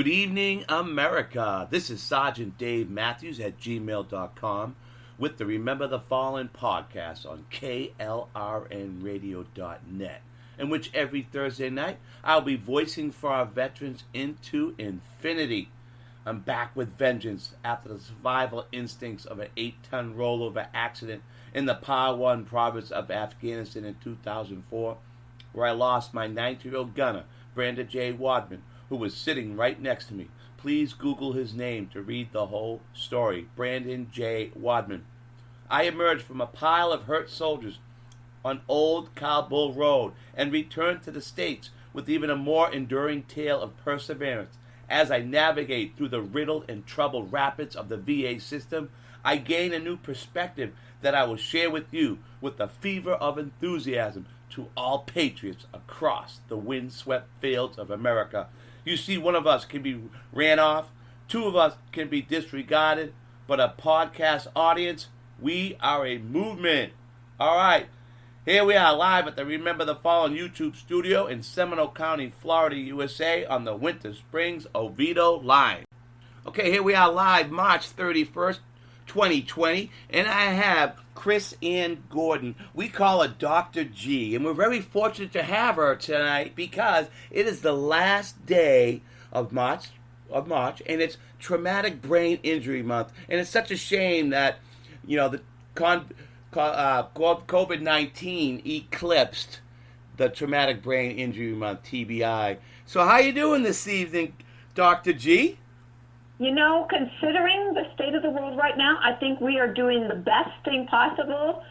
Good evening, America. This is Sergeant Dave Matthews at gmail.com with the Remember the Fallen podcast on klrnradio.net, in which every Thursday night I'll be voicing for our veterans into infinity. I'm back with vengeance after the survival instincts of an 8-ton rollover accident in the Par-1 province of Afghanistan in 2004, where I lost my 90-year-old gunner, Brandon J. Wadman, who was sitting right next to me. Please Google his name to read the whole story. Brandon J. Wadman. I emerged from a pile of hurt soldiers on Old Kabul Road and returned to the States with even a more enduring tale of perseverance. As I navigate through the riddled and troubled rapids of the VA system, I gain a new perspective that I will share with you with the fever of enthusiasm to all patriots across the windswept fields of America. You see, one of us can be ran off, two of us can be disregarded, but a podcast audience, we are a movement. All right, here we are live at the Remember the Fallen YouTube studio in Seminole County, Florida, USA on the Winter Springs Oviedo line. Okay, here we are live March 31st, 2020, and I have Chris Ann Gordon. We call her Dr. G, and we're very fortunate to have her tonight because it is the last day of March, and it's Traumatic Brain Injury Month. And it's such a shame that, you know, the COVID-19 eclipsed the Traumatic Brain Injury Month, TBI. So how you doing this evening, Dr. G? You know, considering the state of the world right now, I think we are doing the best thing possible,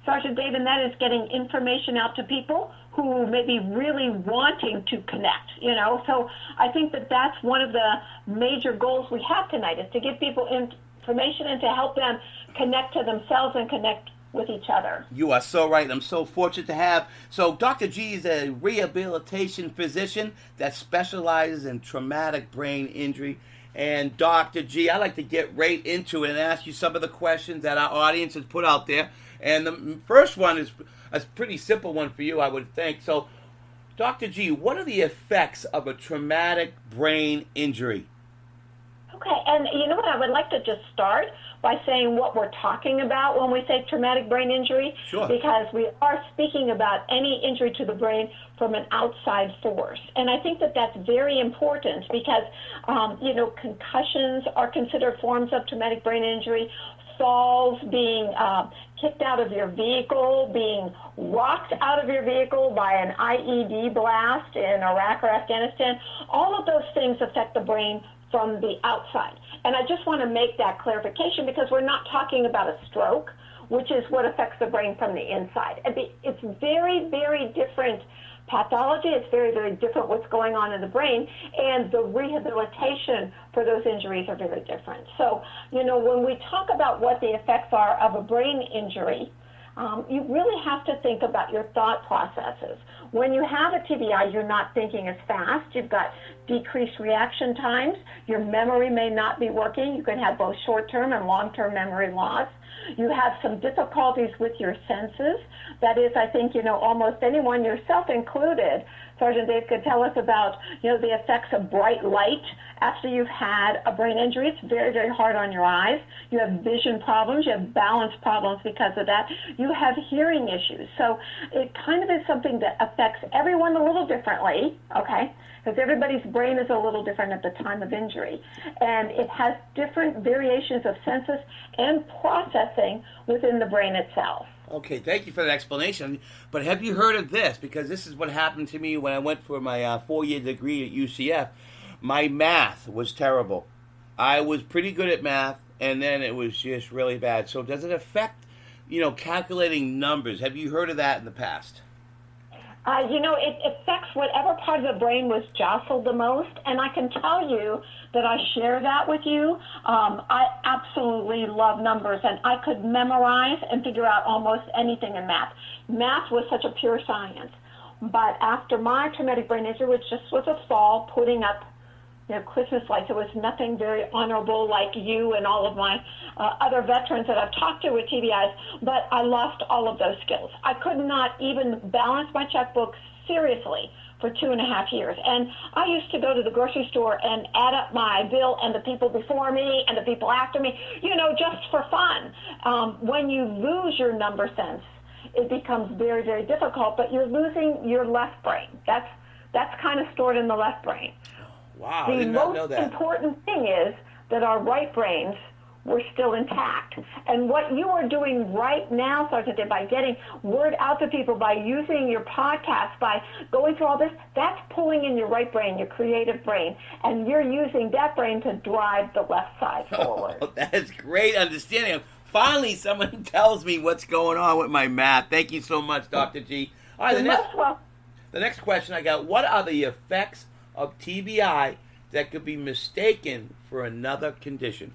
Sergeant Dave, and that is getting information out to people who may be really wanting to connect, you know. So I think that that's one of the major goals we have tonight, is to give people information and to help them connect to themselves and connect with each other. You are so right. I'm so fortunate to have. So Dr. G is a rehabilitation physician that specializes in traumatic brain injury. And Dr. G, I'd like to get right into it and ask you some of the questions that our audience has put out there. And the first one is a pretty simple one for you, I would think. So, Dr. G, what are the effects of a traumatic brain injury? Okay, and you know what, I would like to just start by saying what we're talking about when we say traumatic brain injury. Sure. Because we are speaking about any injury to the brain from an outside force. And I think that that's very important because, you know, concussions are considered forms of traumatic brain injury. Falls, being kicked out of your vehicle, being rocked out of your vehicle by an IED blast in Iraq or Afghanistan, all of those things affect the brain from the outside. And I just want to make that clarification because we're not talking about a stroke, which is what affects the brain from the inside. It's very, very different pathology. It's very, very different what's going on in the brain, and the rehabilitation for those injuries are very different. So, you know, when we talk about what the effects are of a brain injury, you really have to think about your thought processes. When you have a TBI, you're not thinking as fast. You've got decreased reaction times. Your memory may not be working. You can have both short-term and long-term memory loss. You have some difficulties with your senses. That is, I think, you know, almost anyone, yourself included, Sergeant Dave could tell us about, you know, the effects of bright light after you've had a brain injury. It's very, very hard on your eyes. You have vision problems. You have balance problems because of that. You have hearing issues. So it kind of is something that affects everyone a little differently, okay? Because everybody's brain is a little different at the time of injury. And it has different variations of senses and processing within the brain itself. Okay, thank you for that explanation. But have you heard of this? Because this is what happened to me when I went for my 4-year degree at UCF. My math was terrible. I was pretty good at math, and then it was just really bad. So does it affect, you know, calculating numbers? Have you heard of that in the past? You know, it affects whatever part of the brain was jostled the most, and I can tell you that I share that with you. I absolutely love numbers, and I could memorize and figure out almost anything in math. Math was such a pure science. But after my traumatic brain injury, which just was a fall, putting up, you know, Christmas lights, it was nothing very honorable like you and all of my other veterans that I've talked to with TBIs, but I lost all of those skills. I could not even balance my checkbook seriously for 2.5 years. And I used to go to the grocery store and add up my bill and the people before me and the people after me, just for fun. When you lose your number sense, it becomes very, very difficult, but you're losing your left brain. That's kind of stored in the left brain. Wow, I did not know that. The most important thing is that our right brains were still intact. And what you are doing right now, Sergeant Dave, by getting word out to people, by using your podcast, by going through all this, that's pulling in your right brain, your creative brain, and you're using that brain to drive the left side forward. Oh, that is great understanding. Finally, someone tells me what's going on with my math. Thank you so much, Dr. G. All right, the next question I got, what are the effects of TBI that could be mistaken for another condition?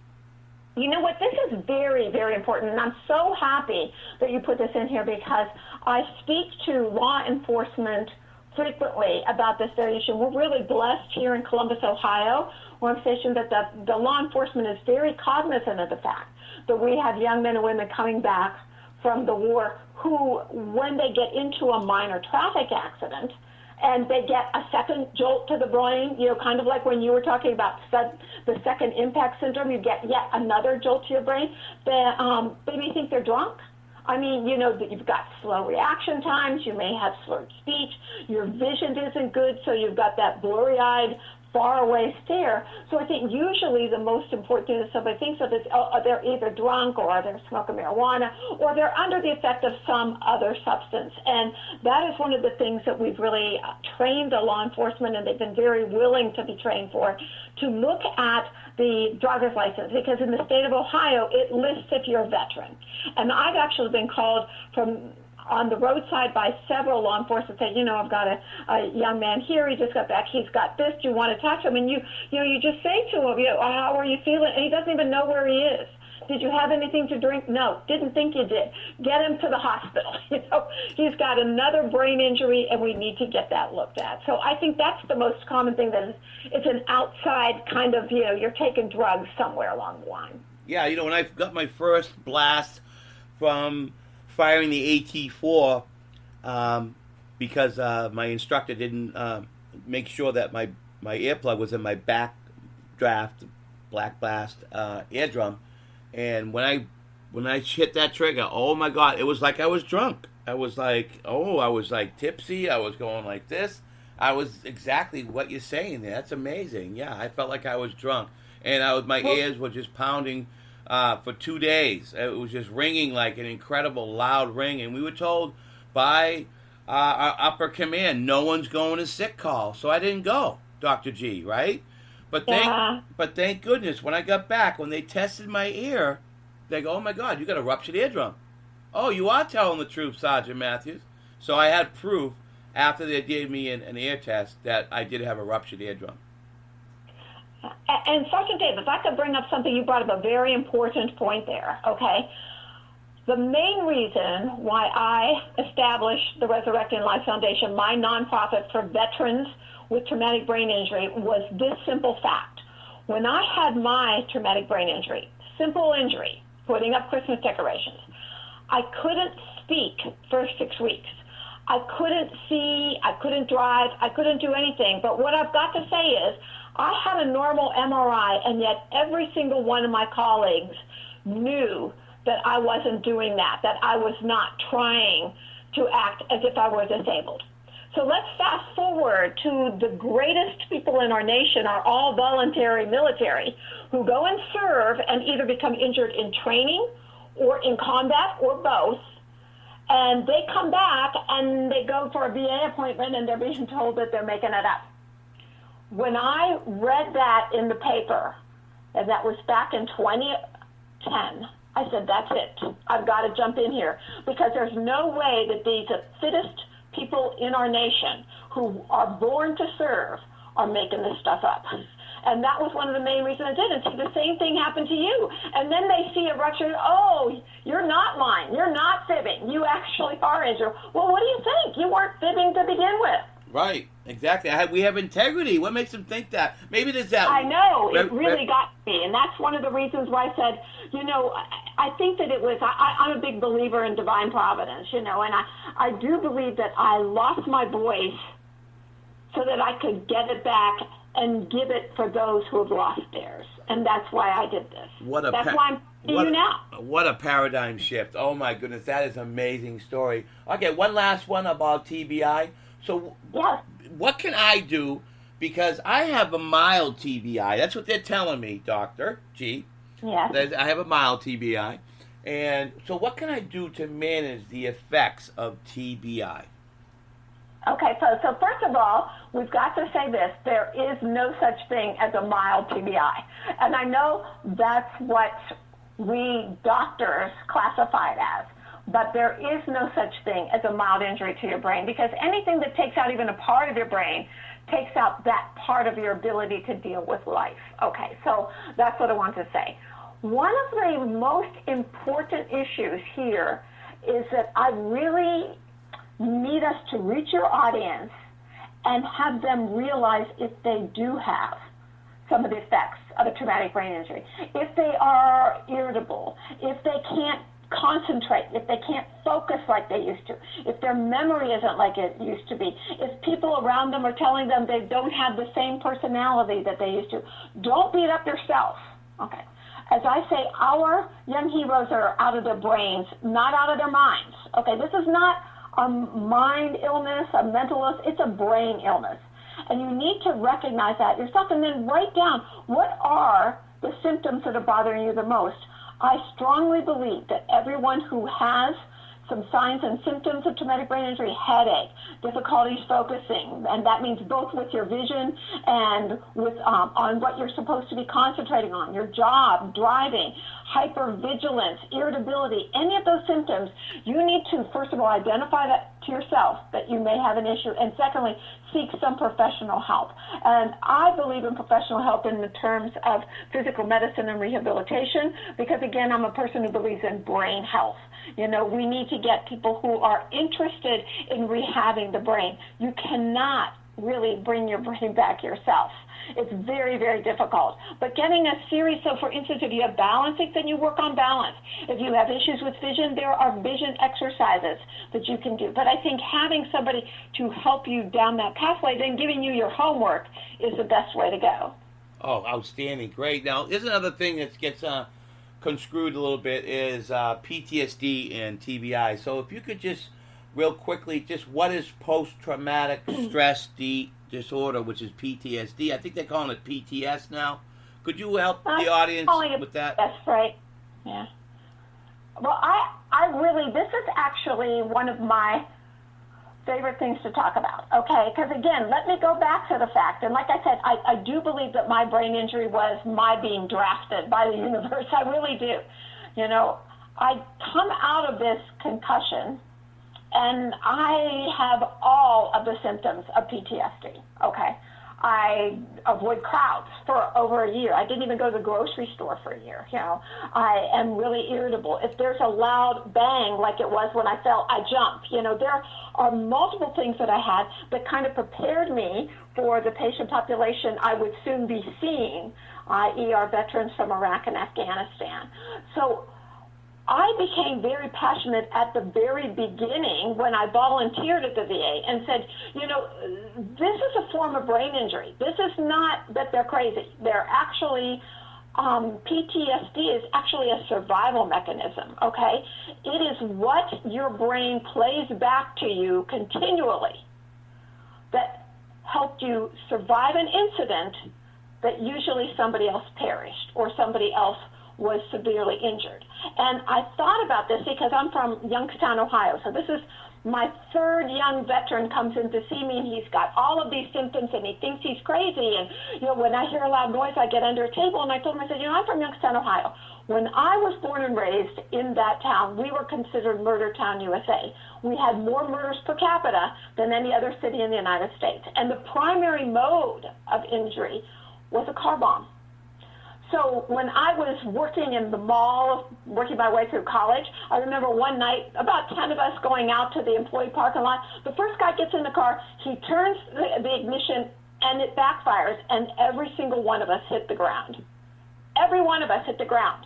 You know what? This is very, very important, and I'm so happy that you put this in here because I speak to law enforcement frequently about this very issue. We're really blessed here in Columbus, Ohio, where I'm stationed, that the law enforcement is very cognizant of the fact that we have young men and women coming back from the war who, when they get into a minor traffic accident, and they get a second jolt to the brain, kind of like when you were talking about the second impact syndrome, you get yet another jolt to your brain. They may think they're drunk. I mean, that you've got slow reaction times, you may have slurred speech, your vision isn't good, so you've got that blurry-eyed, far-away stare. So I think usually the most important thing that somebody thinks of is, they're either drunk or they're smoking marijuana or they're under the effect of some other substance. And that is one of the things that we've really trained the law enforcement, and they've been very willing to be trained for, to look at the driver's license, because in the state of Ohio, it lists if you're a veteran. And I've actually been called from on the roadside by several law enforcement saying, I've got a young man here, he just got back, he's got this, do you want to talk to him? And you just say to him, how are you feeling? And he doesn't even know where he is. Did you have anything to drink? No, didn't think you did. Get him to the hospital. He's got another brain injury, and we need to get that looked at. So I think that's the most common thing, that it's an outside kind of, you're taking drugs somewhere along the line. Yeah, when I got my first blast from firing the AT-4 because my instructor didn't make sure that my earplug was in my back draft black blast eardrum, and when I hit that trigger, oh my God, it was like I was drunk. I was like tipsy. I was going like this. I was exactly what you're saying there. That's amazing. Yeah, I felt like I was drunk, and my ears were just pounding. For 2 days. It was just ringing like an incredible loud ring, and we were told by our upper command, no one's going to sick call. So I didn't go, Dr. G, right? But thank goodness, when I got back, when they tested my ear, they go, oh my God, you got a ruptured eardrum. Oh, you are telling the truth, Sergeant Matthews. So I had proof after they gave me an ear test that I did have a ruptured eardrum. And Sergeant Dave, if I could bring up something, you brought up a very important point there, okay? The main reason why I established the Resurrecting Life Foundation, my nonprofit for veterans with traumatic brain injury, was this simple fact. When I had my traumatic brain injury, simple injury, putting up Christmas decorations, I couldn't speak for 6 weeks. I couldn't see, I couldn't drive, I couldn't do anything. But what I've got to say is, I had a normal MRI, and yet every single one of my colleagues knew that I wasn't doing that I was not trying to act as if I were disabled. So let's fast forward to the greatest people in our nation, are all voluntary military, who go and serve and either become injured in training or in combat or both. And they come back and they go for a VA appointment, and they're being told that they're making it up. When I read that in the paper, and that was back in 2010, I said, that's it. I've got to jump in here, because there's no way that these fittest people in our nation who are born to serve are making this stuff up. And that was one of the main reasons I did it. See, the same thing happened to you. And then they see a rupture. Oh, you're not lying. You're not fibbing. You actually are injured. Well, what do you think? You weren't fibbing to begin with. Right, exactly. We have integrity. What makes them think that? Maybe there's that. I know. It really got me. And that's one of the reasons why I said, I think that it was, I'm a big believer in divine providence, and I do believe that I lost my voice so that I could get it back and give it for those who have lost theirs. And that's why I did this. That's why I'm seeing you now. What a paradigm shift. Oh, my goodness. That is an amazing story. Okay, one last one about TBI. So yes. What can I do? Because I have a mild TBI. That's what they're telling me, Dr. G. Yes. I have a mild TBI. And so what can I do to manage the effects of TBI? Okay, so first of all, we've got to say this. There is no such thing as a mild TBI. And I know that's what we doctors classify it as. But there is no such thing as a mild injury to your brain, because anything that takes out even a part of your brain takes out that part of your ability to deal with life. Okay, so that's what I want to say. One of the most important issues here is that I really need us to reach your audience and have them realize if they do have some of the effects of a traumatic brain injury. If they are irritable, if they can't concentrate, if they can't focus like they used to, if their memory isn't like it used to be, if people around them are telling them they don't have the same personality that they used to, don't beat up yourself. Okay. As I say, our young heroes are out of their brains, not out of their minds. Okay, this is not a mind illness, a mental illness, it's a brain illness. And you need to recognize that yourself and then write down what are the symptoms that are bothering you the most. I strongly believe that everyone who has some signs and symptoms of traumatic brain injury, headache, difficulties focusing, and that means both with your vision and with on what you're supposed to be concentrating on, your job, driving, hypervigilance, irritability, any of those symptoms, you need to, first of all, identify that to yourself that you may have an issue, and secondly, seek some professional help. And I believe in professional help in the terms of physical medicine and rehabilitation, because again, I'm a person who believes in brain health. You know, we need to get people who are interested in rehabbing the brain. You cannot really bring your brain back yourself. It's very, very difficult. But getting a series, so for instance, if you have balancing, then you work on balance. If you have issues with vision, there are vision exercises that you can do. But I think having somebody to help you down that pathway, then giving you your homework is the best way to go. Oh, outstanding. Great. Now, here's another thing that gets conscrewed a little bit is PTSD and TBI. So if you could just real quickly, just what is post-traumatic stress disorder, which is PTSD? I think they're calling it PTS now. Could you help the audience with that? That's right. Yeah. Well, I really, this is actually one of my favorite things to talk about, okay? Because again, let me go back to the fact, and like I said, I do believe that my brain injury was my being drafted by the universe. I really do. You know, I come out of this concussion, and I have all of the symptoms of PTSD, okay? I avoid crowds for over a year. I didn't even go to the grocery store for a year, you know. I am really irritable. If there's a loud bang like it was when I fell, I jump. You know, there are multiple things that I had that kind of prepared me for the patient population I would soon be seeing, ER veterans from Iraq and Afghanistan. So I became very passionate at the very beginning when I volunteered at the VA and said, you know, this is a form of brain injury. This is not that they're crazy. They're actually, PTSD is actually a survival mechanism, okay? It is what your brain plays back to you continually that helped you survive an incident that usually somebody else perished or somebody else was severely injured. And I thought about this because I'm from Youngstown, Ohio. So this is my third young veteran comes in to see me, and he's got all of these symptoms, and he thinks he's crazy. And, you know, when I hear a loud noise, I get under a table, and I told him, I said, you know, I'm from Youngstown, Ohio. When I was born and raised in that town, we were considered Murder Town, USA. We had more murders per capita than any other city in the United States. And the primary mode of injury was a car bomb. So when I was working in the mall, working my way through college, I remember one night, about 10 of us going out to the employee parking lot. The first guy gets in the car, he turns the ignition, and it backfires, and every single one of us hit the ground. Every one of us hit the ground.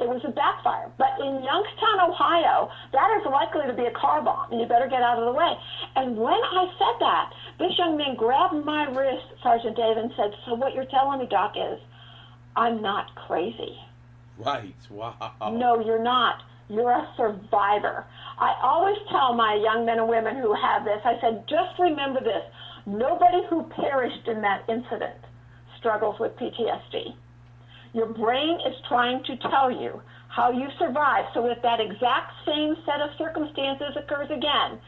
It was a backfire. But in Youngstown, Ohio, that is likely to be a car bomb, and you better get out of the way. And when I said that, this young man grabbed my wrist, Sergeant Dave, and said, so what you're telling me, Doc, is I'm not crazy. Right. Wow. No, you're not. You're a survivor. I always tell my young men and women who have this, I said, just remember this. Nobody who perished in that incident struggles with PTSD. Your brain is trying to tell you how you survive. So if that exact same set of circumstances occurs again,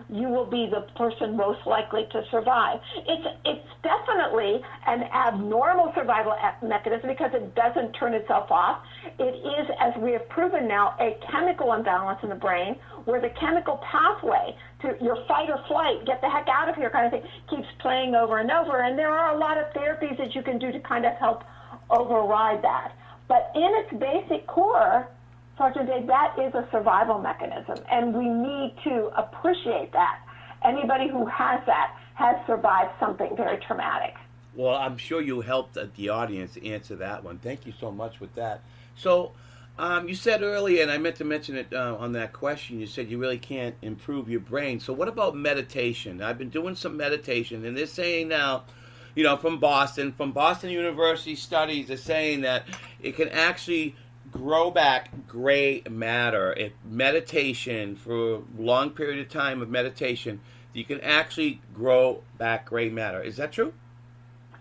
you will be the person most likely to survive. It's definitely an abnormal survival mechanism because it doesn't turn itself off. It is, as we have proven now, a chemical imbalance in the brain where the chemical pathway to your fight or flight, get the heck out of here kind of thing, keeps playing over and over. And there are a lot of therapies that you can do to kind of help override that. But in its basic core, Sergeant Dave, that is a survival mechanism, and we need to appreciate that. Anybody who has that has survived something very traumatic. Well, I'm sure you helped the audience answer that one. Thank you so much with that. So, you said earlier, and I meant to mention it on that question, you said you really can't improve your brain. So what about meditation? I've been doing some meditation, and they're saying now, you know, from Boston University studies are saying that it can actually grow back gray matter. If meditation, for a long period of time of meditation, you can actually grow back gray matter. Is that true?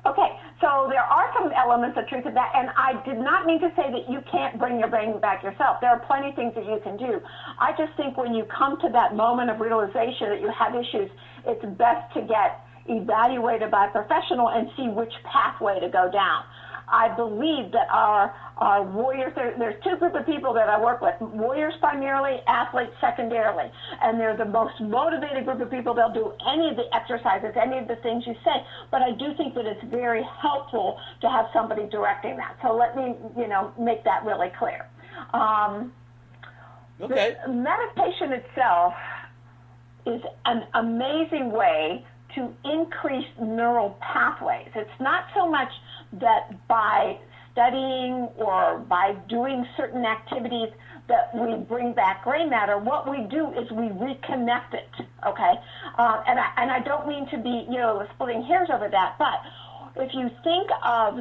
Okay, so there are some elements of truth to that, and I did not mean to say that you can't bring your brain back yourself. There are plenty of things that you can do. I just think when you come to that moment of realization that you have issues, it's best to get evaluated by a professional and see which pathway to go down. I believe that our warriors, there's two groups of people that I work with, warriors primarily, athletes secondarily, and they're the most motivated group of people. They'll do any of the exercises, any of the things you say, but I do think that it's very helpful to have somebody directing that. So let me, make that really clear. Okay. Meditation itself is an amazing way to increase neural pathways. It's not so much that by studying or by doing certain activities that we bring back gray matter. What we do is we reconnect it, okay? And I don't mean to be, splitting hairs over that, but if you think of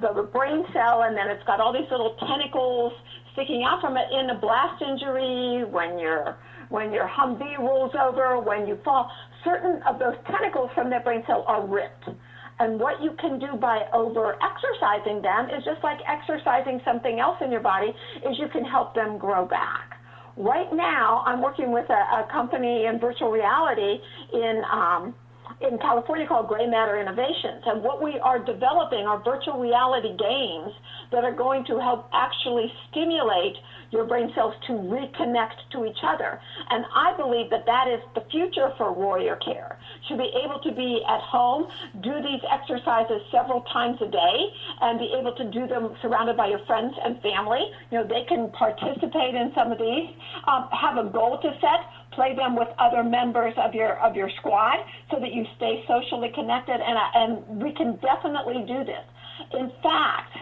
the brain cell and then it's got all these little tentacles sticking out from it in a blast injury, when your Humvee rolls over, when you fall, certain of those tentacles from that brain cell are ripped. And what you can do by over-exercising them is just like exercising something else in your body, is you can help them grow back. Right now, I'm working with a company in virtual reality in California called Gray Matter Innovations. And what we are developing are virtual reality games that are going to help actually stimulate your brain cells to reconnect to each other. And I believe that that is the future for warrior care. To be able to be at home, do these exercises several times a day, and be able to do them surrounded by your friends and family. They can participate in some of these. Have a goal to set. Play them with other members of your squad so that you stay socially connected, and we can definitely do this. In fact,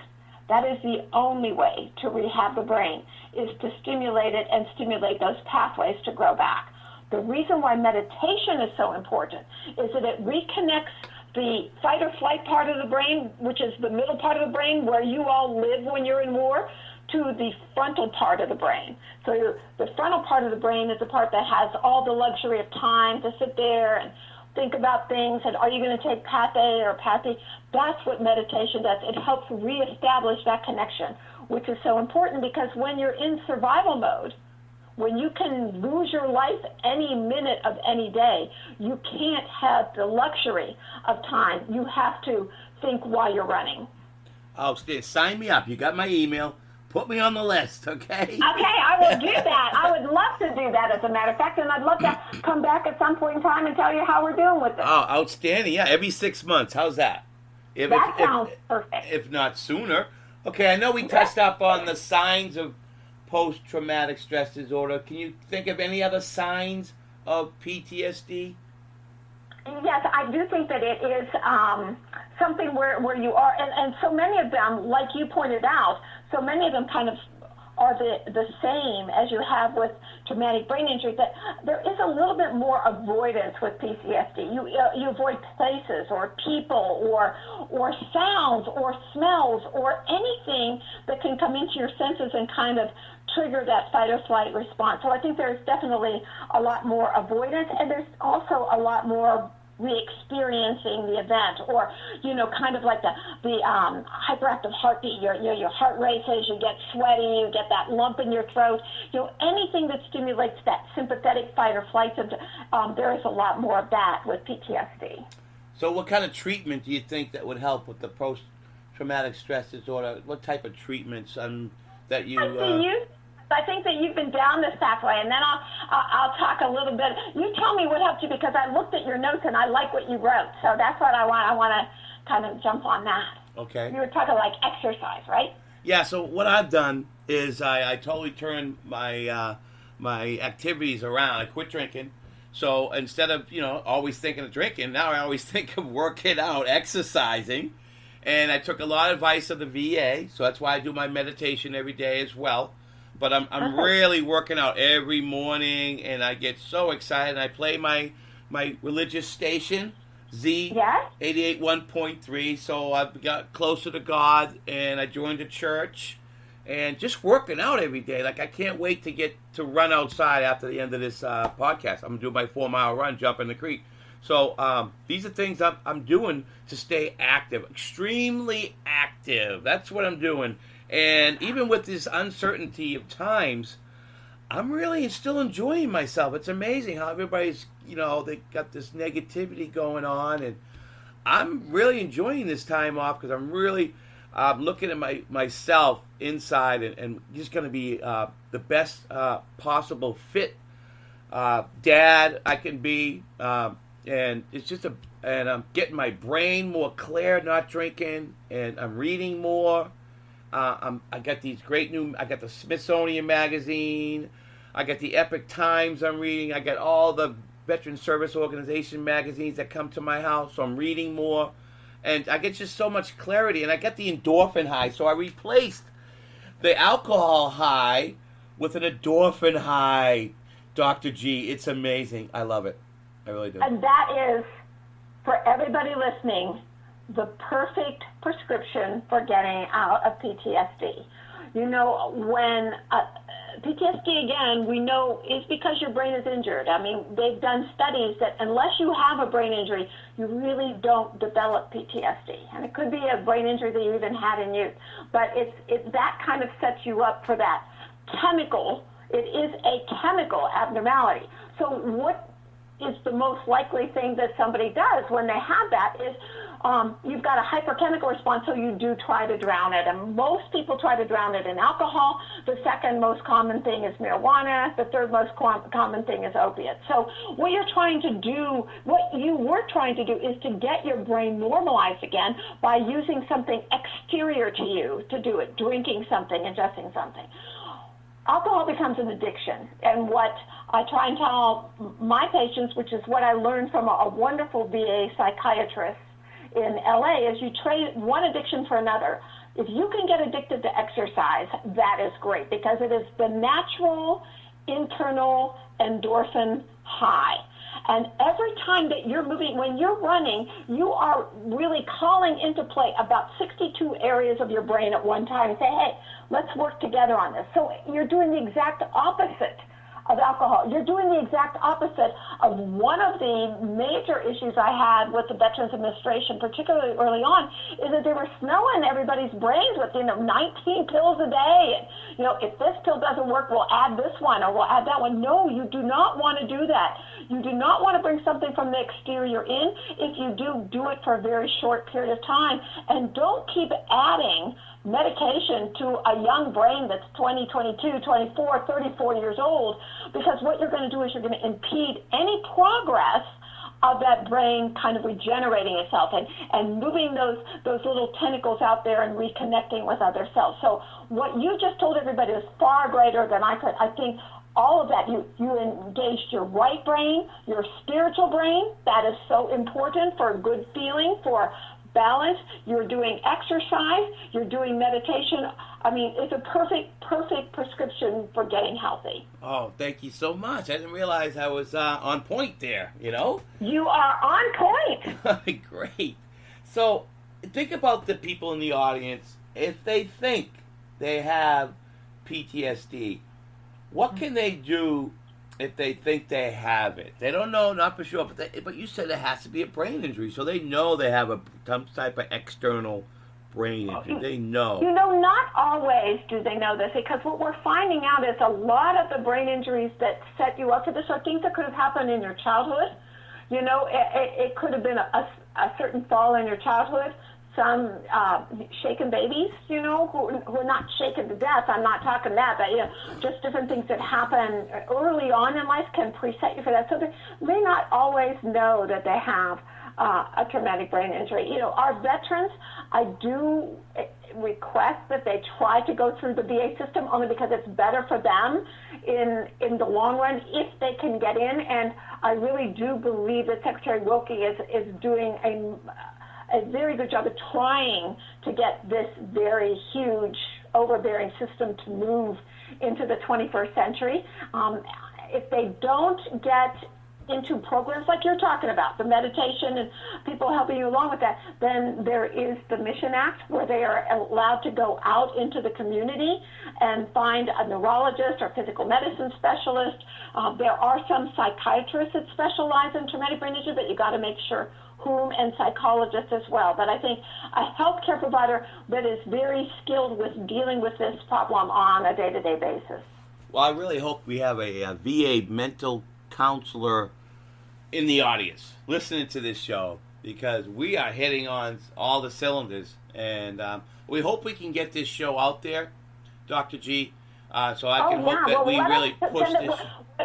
that is the only way to rehab the brain, is to stimulate it and stimulate those pathways to grow back. The reason why meditation is so important is that it reconnects the fight or flight part of the brain, which is the middle part of the brain where you all live when you're in war, to the frontal part of the brain. So the frontal part of the brain is the part that has all the luxury of time to sit there and think about things, and are you going to take path A or path B? That's what meditation does. It helps reestablish that connection, which is so important because when you're in survival mode, when you can lose your life any minute of any day, you can't have the luxury of time. You have to think while you're running. Oh, sign me up. You got my email. Put me on the list, okay? Okay, I will do that. I would love to do that, as a matter of fact, and I'd love to come back at some point in time and tell you how we're doing with it. Oh, outstanding. Yeah, every 6 months. How's that? That sounds perfect. If not sooner. Okay, I know we touched up on the signs of post-traumatic stress disorder. Can you think of any other signs of PTSD? Yes, I do think that it is something where you are, and so many of them, like you pointed out, so many of them kind of are the same as you have with traumatic brain injury, that there is a little bit more avoidance with PTSD. You avoid places or people or sounds or smells or anything that can come into your senses and kind of trigger that fight or flight response. So I think there's definitely a lot more avoidance, and there's also a lot more re-experiencing the event, or kind of like the hyperactive heartbeat. Your heart races, you get sweaty, you get that lump in your throat. Anything that stimulates that sympathetic fight or flight symptom. There is a lot more of that with PTSD. So what kind of treatment do you think that would help with the post-traumatic stress disorder? What type of treatments that you... I think that you've been down this pathway, and then I'll talk a little bit. You tell me what helped you, because I looked at your notes and I like what you wrote. So that's what I want. I want to kind of jump on that. Okay. You were talking like exercise, right? Yeah. So what I've done is I totally turned my my activities around. I quit drinking. So instead of always thinking of drinking, now I always think of working out, exercising, and I took a lot of advice of the VA. So that's why I do my meditation every day as well. But I'm really working out every morning, and I get so excited. I play my religious station, Z 88.1.3, so I've got closer to God, and I joined a church, and just working out every day. Like, I can't wait to get to run outside after the end of this podcast. I'm going to do my 4-mile run, jump in the creek. So these are things I'm doing to stay active, extremely active. That's what I'm doing. And even with this uncertainty of times, I'm really still enjoying myself. It's amazing how everybody's, they got this negativity going on. And I'm really enjoying this time off, because I'm really looking at myself inside and just going to be the best possible fit dad I can be. And it's just and I'm getting my brain more clear, not drinking, and I'm reading more. I got these I got the Smithsonian magazine, I got the Epic Times I'm reading, I got all the Veteran Service Organization magazines that come to my house, so I'm reading more, and I get just so much clarity, and I get the endorphin high, so I replaced the alcohol high with an endorphin high. Dr. G, it's amazing. I love it. I really do. And that is, for everybody listening, the perfect prescription for getting out of PTSD. When PTSD, again, we know is because your brain is injured. I mean, they've done studies that unless you have a brain injury, you really don't develop PTSD. And it could be a brain injury that you even had in youth. But it's that kind of sets you up for that chemical. It is a chemical abnormality. So what is the most likely thing that somebody does when they have that is you've got a hyperchemical response, so you do try to drown it. And most people try to drown it in alcohol. The second most common thing is marijuana. The third most common thing is opiates. So what you were trying to do is to get your brain normalized again by using something exterior to you to do it, drinking something, ingesting something. Alcohol becomes an addiction, and what I try and tell my patients, which is what I learned from a wonderful VA psychiatrist in LA, is you trade one addiction for another. If you can get addicted to exercise, that is great, because it is the natural internal endorphin high. And every time that you're moving, when you're running, you are really calling into play about 62 areas of your brain at one time and say, hey, let's work together on this. So you're doing the exact opposite of alcohol. You're doing the exact opposite of one of the major issues I had with the Veterans Administration, particularly early on, is that they were snowing everybody's brains with, 19 pills a day. And, if this pill doesn't work, we'll add this one or we'll add that one. No, you do not want to do that. You do not want to bring something from the exterior in. If you do it for a very short period of time. And don't keep adding medication to a young brain that's 20, 22, 24, 34 years old, because what you're going to do is you're going to impede any progress of that brain kind of regenerating itself and moving those little tentacles out there and reconnecting with other cells. So what you just told everybody is far greater than I could. I think all of that, you engaged your right brain, your spiritual brain. That is so important for good feeling, for balance. You're doing exercise, you're doing meditation. I mean, it's a perfect prescription for getting healthy. Oh, thank you so much. I didn't realize I was on point there, you know? You are on point. Great. So, think about the people in the audience. If they think they have PTSD, what can they do if they think they have it? They don't know, not for sure, but you said it has to be a brain injury, so they know they have some type of external brain injury. They know. You know, not always do they know this, because what we're finding out is a lot of the brain injuries that set you up for this are things that could have happened in your childhood. You know, it could have been a certain fall in your childhood. Some shaken babies, you know, who are not shaken to death. I'm not talking that, but, you know, just different things that happen early on in life can preset you for that. So they may not always know that they have a traumatic brain injury. You know, our veterans, I do request that they try to go through the VA system, only because it's better for them in the long run if they can get in. And I really do believe that Secretary Wilkie is doing a very good job of trying to get this very huge, overbearing system to move into the 21st century. If they don't get into programs like you're talking about, the meditation and people helping you along with that, then there is the Mission Act, where they are allowed to go out into the community and find a neurologist or physical medicine specialist. There are some psychiatrists that specialize in traumatic brain injury, but you got to make sure whom, and psychologists as well. But I think a healthcare provider that is very skilled with dealing with this problem on a day-to-day basis. Well, I really hope we have a VA mental counselor in the audience listening to this show, because we are hitting on all the cylinders, and we hope we can get this show out there, Dr. G, so I can hope that we really push this.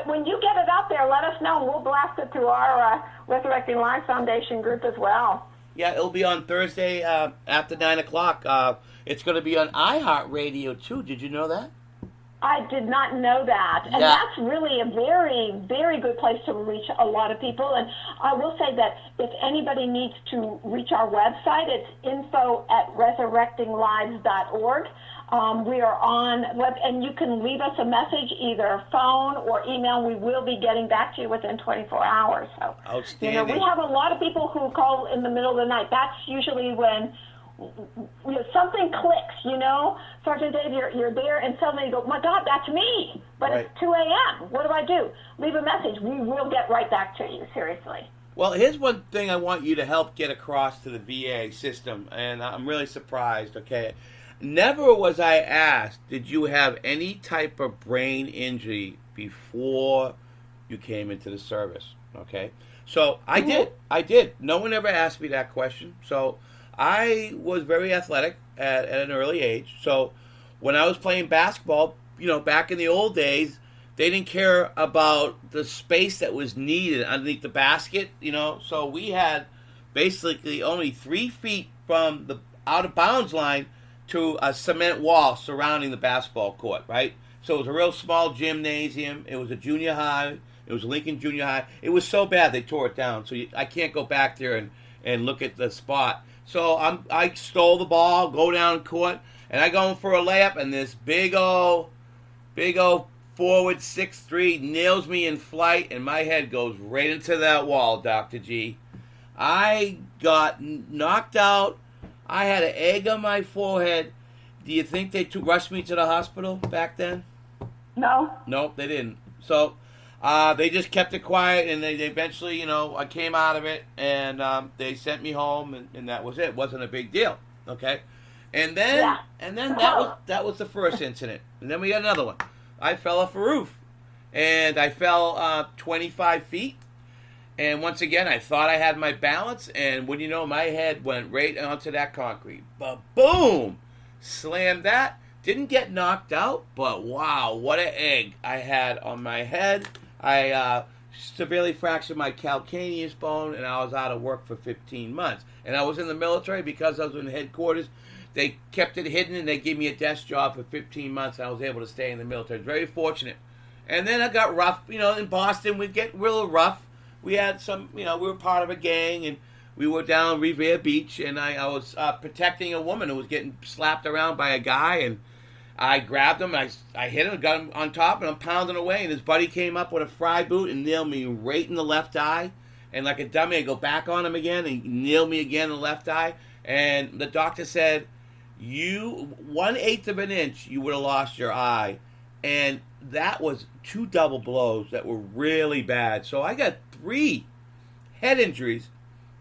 When you get it out there, let us know, and we'll blast it to our Resurrecting Lives Foundation group as well. Yeah, it'll be on Thursday after 9 o'clock. It's going to be on iHeartRadio, too. Did you know that? I did not know that. And that's really a very, very good place to reach a lot of people. And I will say that if anybody needs to reach our website, it's info@resurrectinglives.org. We are on web, and you can leave us a message, either phone or email. We will be getting back to you within 24 hours. So, outstanding. You know, we have a lot of people who call in the middle of the night. That's usually when something clicks, you know. Sergeant Dave, you're there, and suddenly you go, my God, that's me. But right. It's 2 a.m. What do I do? Leave a message. We will get right back to you, seriously. Well, here's one thing I want you to help get across to the VA system, and I'm really surprised, okay? Never was I asked, did you have any type of brain injury before you came into the service, okay? So I did. No one ever asked me that question. So I was very athletic at an early age. So when I was playing basketball, you know, back in the old days, they didn't care about the space that was needed underneath the basket, you know. So we had basically only 3 feet from the out of bounds line to a cement wall surrounding the basketball court, right? So it was a real small gymnasium. It was a junior high. It was Lincoln Junior High. It was so bad they tore it down. So I can't go back there and look at the spot. So I stole the ball, go down court, and I go in for a layup, and this big old forward 6'3" nails me in flight, and my head goes right into that wall, Dr. G. I got knocked out. I had an egg on my forehead. Do you think they rushed me to the hospital back then? No. Nope, they didn't. So they just kept it quiet, and they eventually, you know, I came out of it, and they sent me home, and that was it. It wasn't a big deal, okay? And then that was the first incident. And then we got another one. I fell off a roof, and I fell 25 feet. And once again, I thought I had my balance, and when you know, my head went right onto that concrete. Ba-boom! Slammed that. Didn't get knocked out, but wow, what an egg I had on my head. I severely fractured my calcaneus bone, and I was out of work for 15 months. And I was in the military because I was in headquarters. They kept it hidden, and they gave me a desk job for 15 months, and I was able to stay in the military. Very fortunate. And then I got rough. You know, in Boston, we get real rough. We had some, you know, we were part of a gang, and we were down Revere Beach, and I was protecting a woman who was getting slapped around by a guy, and I grabbed him, I hit him, got him on top, and I'm pounding away. And his buddy came up with a fry boot and nailed me right in the left eye. And like a dummy, I go back on him again and he nailed me again in the left eye. And the doctor said, you 1/8 of an inch, you would have lost your eye. And that was 2 double blows that were really bad. So I got 3 head injuries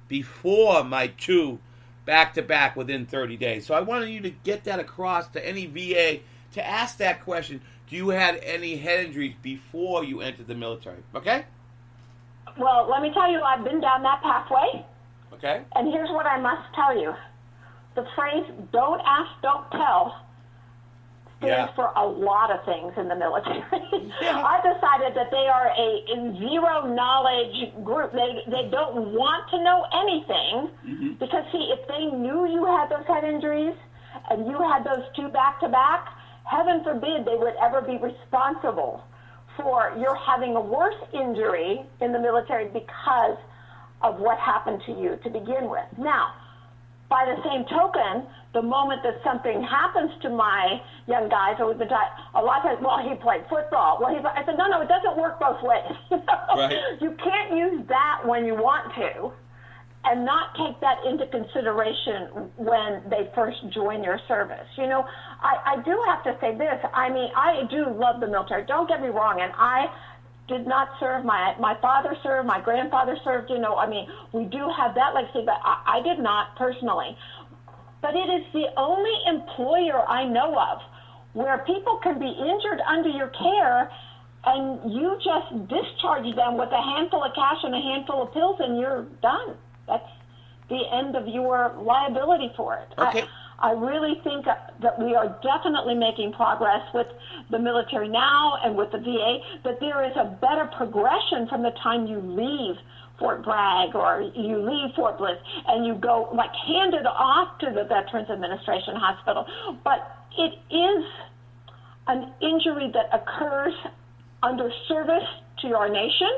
before my 2 back-to-back within 30 days. So I wanted you to get that across to any VA to ask that question. Do you have any head injuries before you entered the military? Okay? Well, let me tell you, I've been down that pathway. Okay. And here's what I must tell you. The phrase, don't ask, don't tell, stands for a lot of things in the military. I decided that they are a zero knowledge group. They don't want to know anything because, see, if they knew you had those head injuries and you had those 2 back-to-back, heaven forbid they would ever be responsible for your having a worse injury in the military because of what happened to you to begin with. Now, by the same token, the moment that something happens to my young guys, or we've been talking a lot of times, well, he played football. I said, no, it doesn't work both ways. Right. You can't use that when you want to and not take that into consideration when they first join your service. I do have to say this. I mean, I do love the military. Don't get me wrong. And I did not serve. My father served. My grandfather served. We do have that legacy, but I did not personally. But it is the only employer I know of where people can be injured under your care and you just discharge them with a handful of cash and a handful of pills and you're done. That's the end of your liability for it. Okay. I really think that we are definitely making progress with the military now and with the VA, that there is a better progression from the time you leave Fort Bragg or you leave Fort Bliss and you go handed off to the Veterans Administration Hospital. But it is an injury that occurs under service to our nation,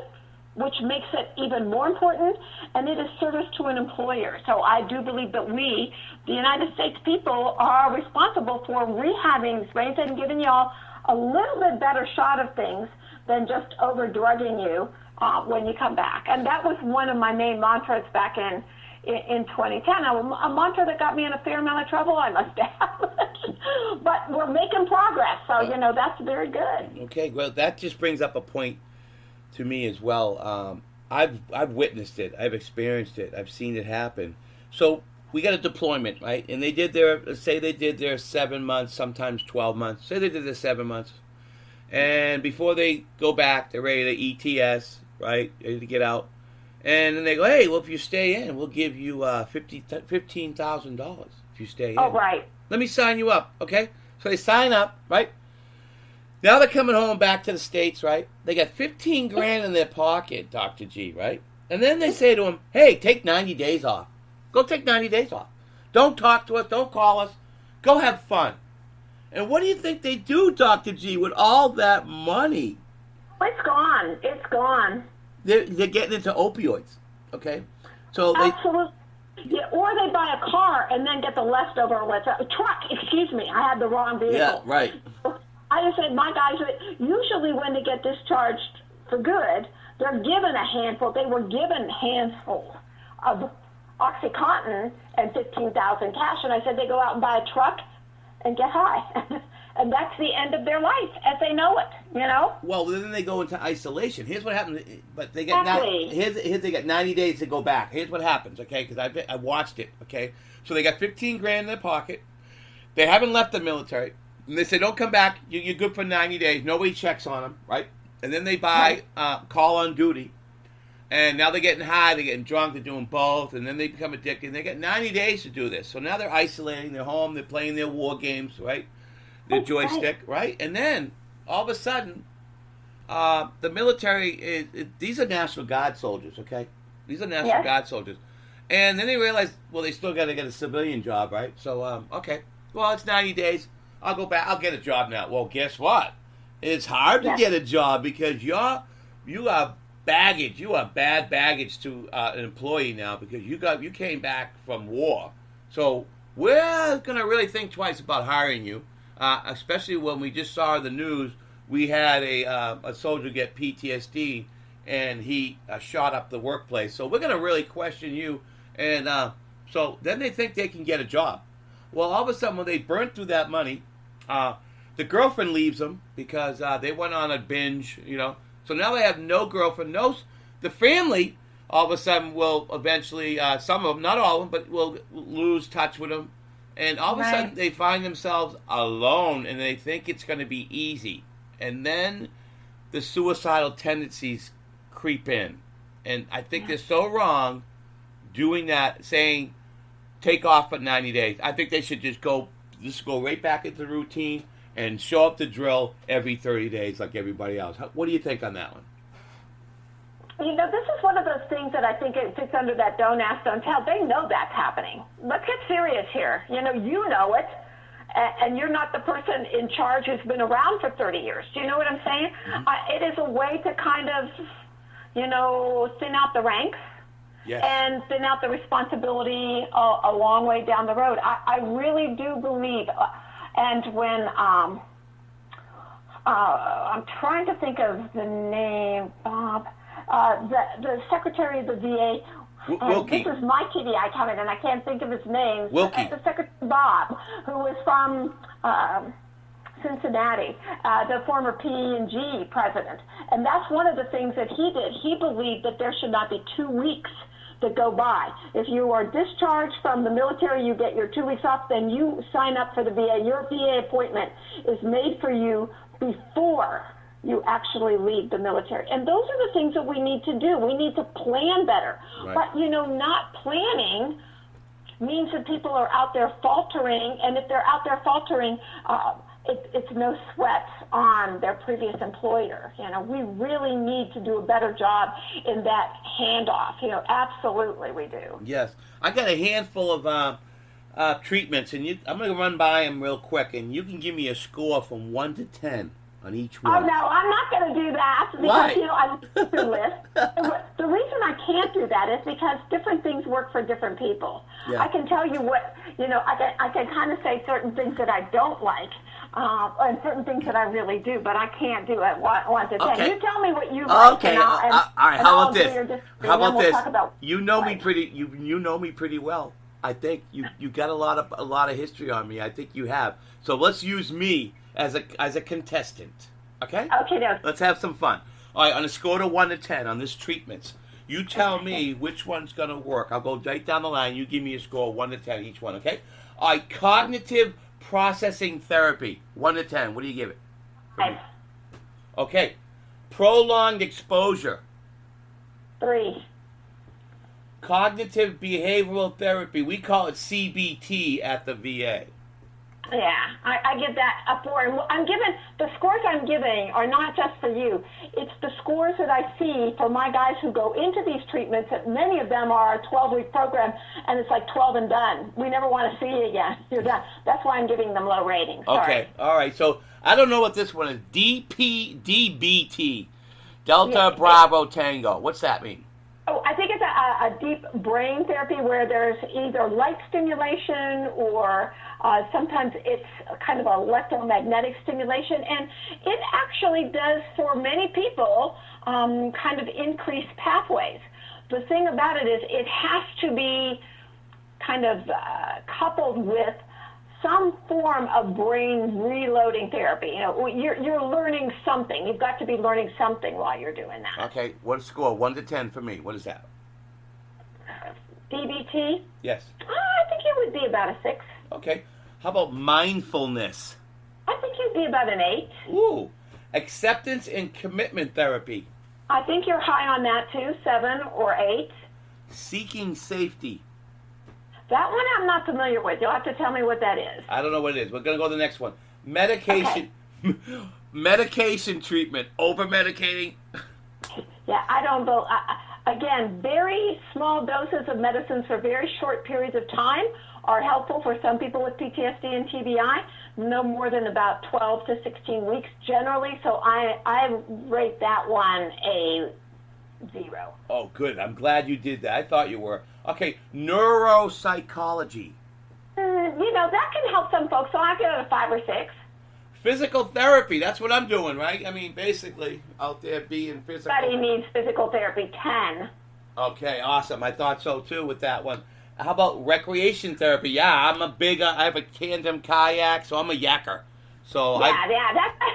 which makes it even more important, and it is service to an employer. So I do believe that we, the United States people, are responsible for rehabbing these brains and giving y'all a little bit better shot of things than just over-drugging you when you come back. And that was one of my main mantras back in 2010. A mantra that got me in a fair amount of trouble, I must add. But we're making progress, so, that's very good. Okay, well, that just brings up a point to me as well. I've witnessed it. I've experienced it. I've seen it happen. So we got a deployment, right? And they did their 7 months, sometimes 12 months. Say they did their 7 months. And before they go back, they're ready to ETS, right? Ready to get out. And then they go, hey, well, if you stay in, we'll give you $15,000 if you stay in. Oh, right. Let me sign you up, okay? So they sign up, right? Now they're coming home back to the States, right? They got 15 grand in their pocket, Dr. G, right? And then they say to him, hey, take 90 days off. Go take 90 days off. Don't talk to us. Don't call us. Go have fun. And what do you think they do, Dr. G, with all that money? It's gone. It's gone. They're getting into opioids, okay? So Absolutely. Yeah, or they buy a car and then get the leftover with a truck. Excuse me, I had the wrong vehicle. Yeah, right. I just said, my guys, usually when they get discharged for good, they're given a handful. They were given handfuls of OxyContin and 15,000 cash. And I said, they go out and buy a truck and get high. And that's the end of their life as they know it, Well, then they go into isolation. Here's what happens. But they get Exactly. here's they got 90 days to go back. Here's what happens, okay? Because I watched it, okay? So they got 15 grand in their pocket. They haven't left the military. And they say, don't come back. You're good for 90 days. Nobody checks on them, right? And then they buy call on duty. And now they're getting high. They're getting drunk. They're doing both. And then they become addicted. And they get 90 days to do this. So now they're isolating. They're home. They're playing their war games, right? Their joystick, right? And then, all of a sudden, the military, these are National Guard soldiers, okay? These are National Guard soldiers. And then they realize, well, they still got to get a civilian job, right? So, okay. Well, it's 90 days. I'll go back. I'll get a job now. Well, guess what? It's hard to get a job because you are baggage. You are bad baggage to an employee now because you came back from war. So we're going to really think twice about hiring you. especially when we just saw the news, we had a soldier get PTSD, and he shot up the workplace. So we're going to really question you. And so then they think they can get a job. Well, all of a sudden, when they burn through that money, the girlfriend leaves them because they went on a binge, So now they have no girlfriend, the family. All of a sudden, will eventually, some of them, not all of them, but will lose touch with them. And all of a sudden, they find themselves alone, and they think it's going to be easy. And then the suicidal tendencies creep in. And I think they're so wrong doing that, saying, take off for 90 days. I think they should just go right back into the routine and show up to drill every 30 days like everybody else. What do you think on that one? This is one of those things that I think it fits under that don't ask, don't tell. They know that's happening. Let's get serious here. You know it, and you're not the person in charge who's been around for 30 years. Do you know what I'm saying? Mm-hmm. It is a way to kind of, thin out the ranks. Yes. And thin out the responsibility a long way down the road. I really do believe, and when I'm trying to think of the name, Bob, the Secretary of the VA. Wilkie. This is my TBI comment, and I can't think of his name. Wilkie. The Secretary Bob, who was from Cincinnati, the former P&G president. And that's one of the things that he did. He believed that there should not be 2 weeks that go by. If you are discharged from the military, you get your 2 weeks off, then you sign up for the VA. Your VA appointment is made for you before you actually leave the military. And those are the things that we need to do. We need to plan better. Right. But, not planning means that people are out there faltering, and if they're out there faltering, it's no sweat on their previous employer. We really need to do a better job in that handoff. Absolutely we do. Yes. I got a handful of treatments, and I'm going to run by them real quick, and you can give me a score from 1 to 10 on each one. Oh, no, I'm not going to do that because, I looked the list. The reason I can't do that is because different things work for different people. Yeah. I can tell you what, I can kind of say certain things that I don't like, and certain things that I really do, but I can't do it 1 to 10. Okay. You tell me what you like. Okay. All right. How about this? You know me pretty. You know me pretty well. I think you got a lot of history on me. I think you have. So let's use me as a contestant. Okay. Okay. No. Let's have some fun. All right. On a score of 1 to 10 on this treatments, you tell me which one's gonna work. I'll go right down the line. You give me a score of 1 to 10 each one. Okay. All right. Cognitive processing therapy, 1 to 10. What do you give it? 5. Okay. Prolonged exposure. 3. Cognitive behavioral therapy. We call it CBT at the VA. Yeah, I give that a 4. And I'm giving, the scores I'm giving are not just for you. It's the scores that I see for my guys who go into these treatments, that many of them are a 12-week program, and it's like 12 and done. We never want to see you again. You're done. That's why I'm giving them low ratings. Sorry. Okay, all right. So I don't know what this one is. DBT, Delta Bravo Tango. What's that mean? Oh, I think it's a deep brain therapy where there's either light stimulation or sometimes it's kind of electromagnetic stimulation. And it actually does, for many people, kind of increase pathways. The thing about it is it has to be kind of coupled with some form of brain reloading therapy. You're learning something. You've got to be learning something while you're doing that. Okay, what score? 1 to 10 for me. What is that? DBT? Yes. I think it would be about a 6. Okay. How about mindfulness? I think you'd be about an 8. Ooh. Acceptance and commitment therapy. I think you're high on that too, 7 or 8. Seeking safety. That one I'm not familiar with. You'll have to tell me what that is. I don't know what it is. We're going to go to the next one. Medication. Okay. Medication treatment. Over-medicating. Yeah, I don't know. Again, very small doses of medicines for very short periods of time are helpful for some people with PTSD and TBI. No more than about 12 to 16 weeks generally. So I rate that one a 0. Oh, good. I'm glad you did that. I thought you were. Okay, neuropsychology. That can help some folks, so I give it a 5 or 6. Physical therapy, that's what I'm doing, right? I mean, basically, out there being physical. Everybody needs physical therapy. 10. Okay, awesome. I thought so too with that one. How about recreation therapy? Yeah, I have a tandem kayak, so I'm a yakker. So That's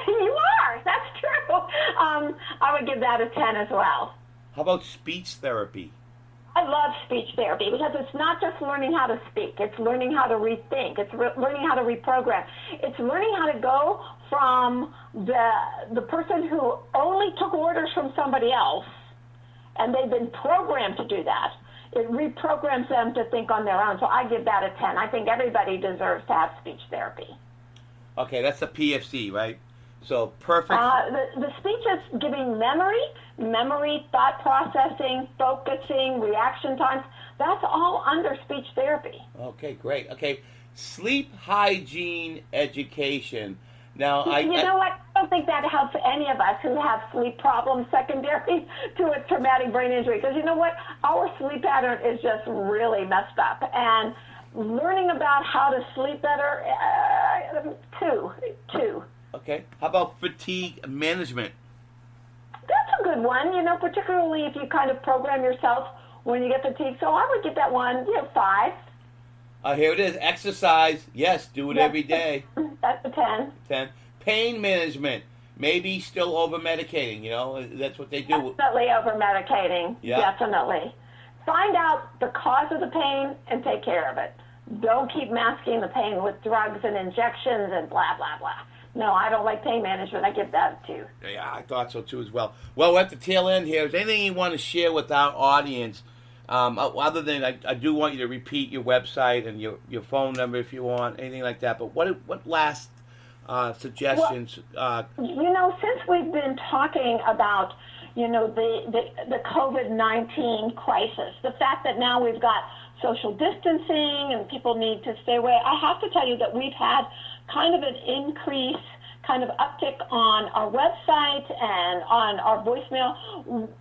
you are. That's true. I would give that a 10 as well. How about speech therapy? I love speech therapy because it's not just learning how to speak. It's learning how to rethink. It's learning how to reprogram. It's learning how to go from the person who only took orders from somebody else, and they've been programmed to do that. It reprograms them to think on their own. So I give that a 10. I think everybody deserves to have speech therapy. Okay, that's the PFC, right? So perfect. The speech is giving memory, thought processing, focusing, reaction times. That's all under speech therapy. Okay, great. Okay, sleep hygiene education. Now, you know what? I don't think that helps any of us who have sleep problems secondary to a traumatic brain injury. Because you know what? Our sleep pattern is just really messed up. And learning about how to sleep better, two. Okay. How about fatigue management? That's a good one, particularly if you kind of program yourself when you get fatigued. So I would give that one, 5. Here it is. Exercise. Yes, do it every day. That's a 10. 10. Pain management. Maybe still over-medicating, that's what they do. Definitely over-medicating. Yeah. Definitely. Find out the cause of the pain and take care of it. Don't keep masking the pain with drugs and injections and blah, blah, blah. No, I don't like pain management. I give that a 2. Yeah, I thought so too as well. Well, we're at the tail end here. Is there anything you want to share with our audience? Other than I do want you to repeat your website and your phone number if you want, anything like that. But what last suggestions? Since we've been talking about the COVID-19 crisis, the fact that now we've got social distancing and people need to stay away, I have to tell you that we've had kind of an increase, kind of uptick on our website and on our voicemail.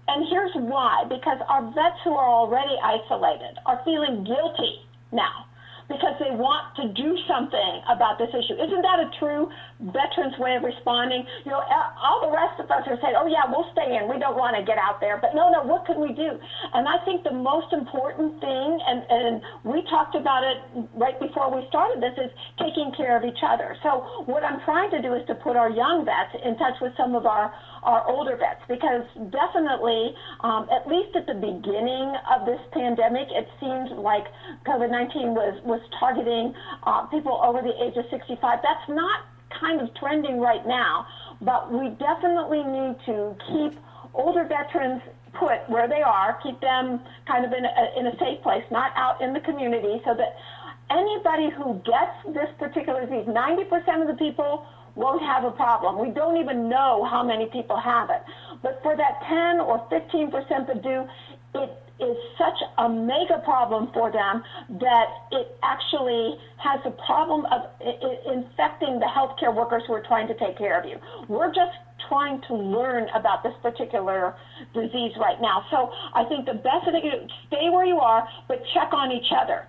And here's why. Because our vets who are already isolated are feeling guilty now because they want to do something about this issue. Isn't that a true veteran's way of responding? All the rest of us are saying, oh, yeah, we'll stay in. We don't want to get out there. But no, what can we do? And I think the most important thing, and we talked about it right before we started this, is taking care of each other. So what I'm trying to do is to put our young vets in touch with some of our older vets, because definitely, at least at the beginning of this pandemic, it seemed like COVID-19 was targeting people over the age of 65. That's not kind of trending right now, but we definitely need to keep older veterans put where they are, keep them kind of in a safe place, not out in the community, so that anybody who gets this particular disease, 90% of the people won't have a problem. We don't even know how many people have it. But for that 10 or 15% that do, it is such a mega problem for them that it actually has a problem of infecting the healthcare workers who are trying to take care of you. We're just trying to learn about this particular disease right now. So I think the best thing is stay where you are, but check on each other.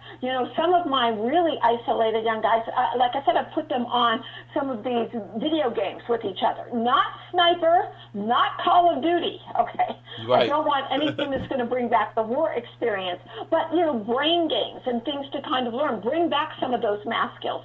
Some of my really isolated young guys, like I said, I put them on some of these video games with each other. Not Sniper, not Call of Duty, okay? Right. I don't want anything that's going to bring back the war experience, but, brain games and things to kind of learn. Bring back some of those math skills,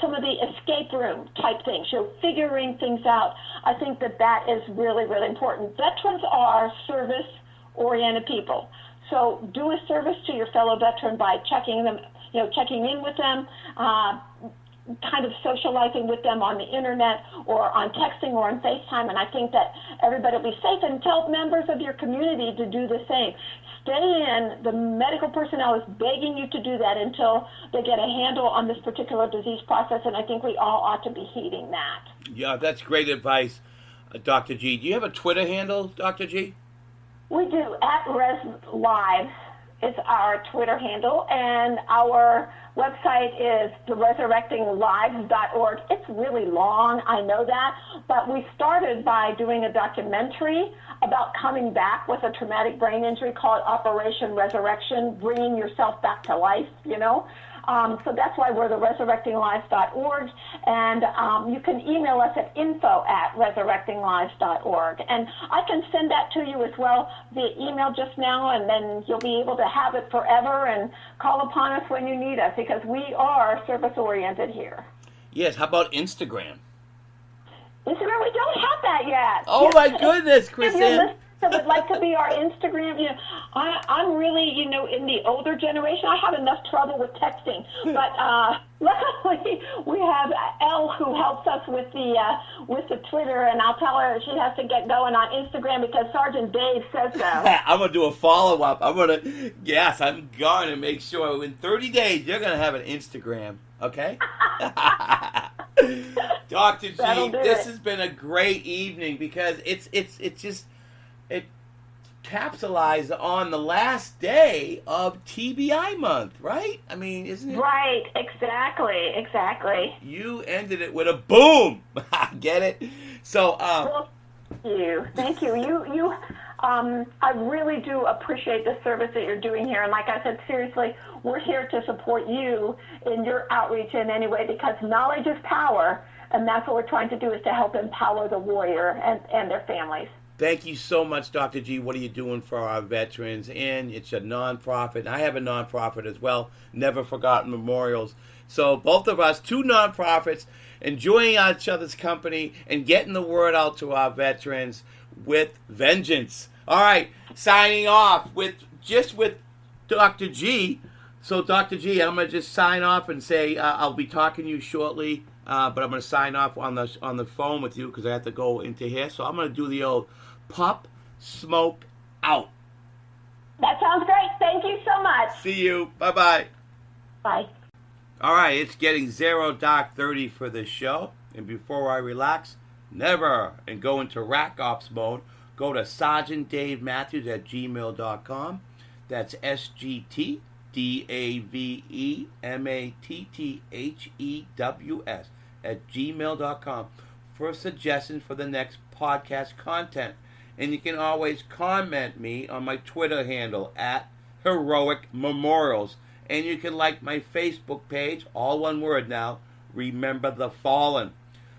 some of the escape room type things, figuring things out. I think that is really, really important. Veterans are service-oriented people. So do a service to your fellow veteran by checking in with them, kind of socializing with them on the internet or on texting or on FaceTime. And I think that everybody will be safe, and tell members of your community to do the same. Stay in. The medical personnel is begging you to do that until they get a handle on this particular disease process, and I think we all ought to be heeding that. Yeah, that's great advice, Dr. G. Do you have a Twitter handle, Dr. G? We do. @ResLives is our Twitter handle, and our website is theresurrectinglives.org. It's really long, I know that, but we started by doing a documentary about coming back with a traumatic brain injury called Operation Resurrection, bringing yourself back to life, So that's why we're the resurrectinglives.org. And you can email us at info@resurrectinglives.org. And I can send that to you as well via email just now, and then you'll be able to have it forever and call upon us when you need us, because we are service-oriented here. Yes, how about Instagram? Instagram, we don't have that yet. Oh, my goodness, Chrisanne. That would like to be our Instagram. I'm really, in the older generation. I have enough trouble with texting, but luckily we have Elle who helps us with the Twitter, and I'll tell her she has to get going on Instagram because Sergeant Dave says so. I'm gonna do a follow-up. I'm going to make sure in 30 days you're gonna have an Instagram. Okay. Dr. G, this has been a great evening because it capsulized on the last day of TBI month, right? I mean, isn't it? Right, exactly. You ended it with a boom. Get it? So, well, thank you. I really do appreciate the service that you're doing here. And like I said, seriously, we're here to support you in your outreach in any way, because knowledge is power, and that's what we're trying to do, is to help empower the warrior and their families. Thank you so much, Dr. G. What are you doing for our veterans? And it's a nonprofit. I have a nonprofit as well, Never Forgotten Memorials. So both of us, two nonprofits, enjoying each other's company and getting the word out to our veterans with vengeance. All right, signing off with Dr. G. So, Dr. G, I'm going to just sign off and say I'll be talking to you shortly, but I'm going to sign off on the phone with you because I have to go into here. So I'm going to do the old pop, smoke, out. That sounds great. Thank you so much. See you. Bye-bye. Bye. All right, it's getting 0:30 for this show. And before I relax, never, and go into rack ops mode, go to sergeantdavematthews@gmail.com. That's SGTDavematthews@gmail.com for suggestions for the next podcast content. And you can always comment me on my Twitter handle @Heroic Memorials. And you can like my Facebook page, all one word now, Remember the Fallen.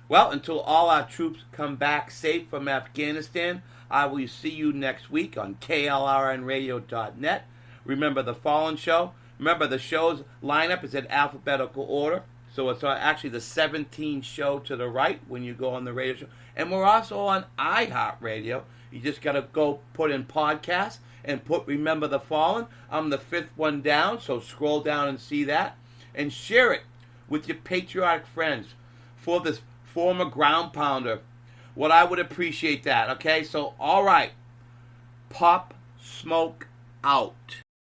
Well, until all our troops come back safe from Afghanistan, I will see you next week on KLRNradio.net. Remember the Fallen show. Remember, the show's lineup is in alphabetical order. So it's actually the 17th show to the right when you go on the radio show. And we're also on iHeartRadio. You just got to go put in podcast and put Remember the Fallen. I'm the 5th one down, so scroll down and see that. And share it with your patriotic friends for this former ground pounder. What I would appreciate that, okay? So, all right. Pop, smoke, out.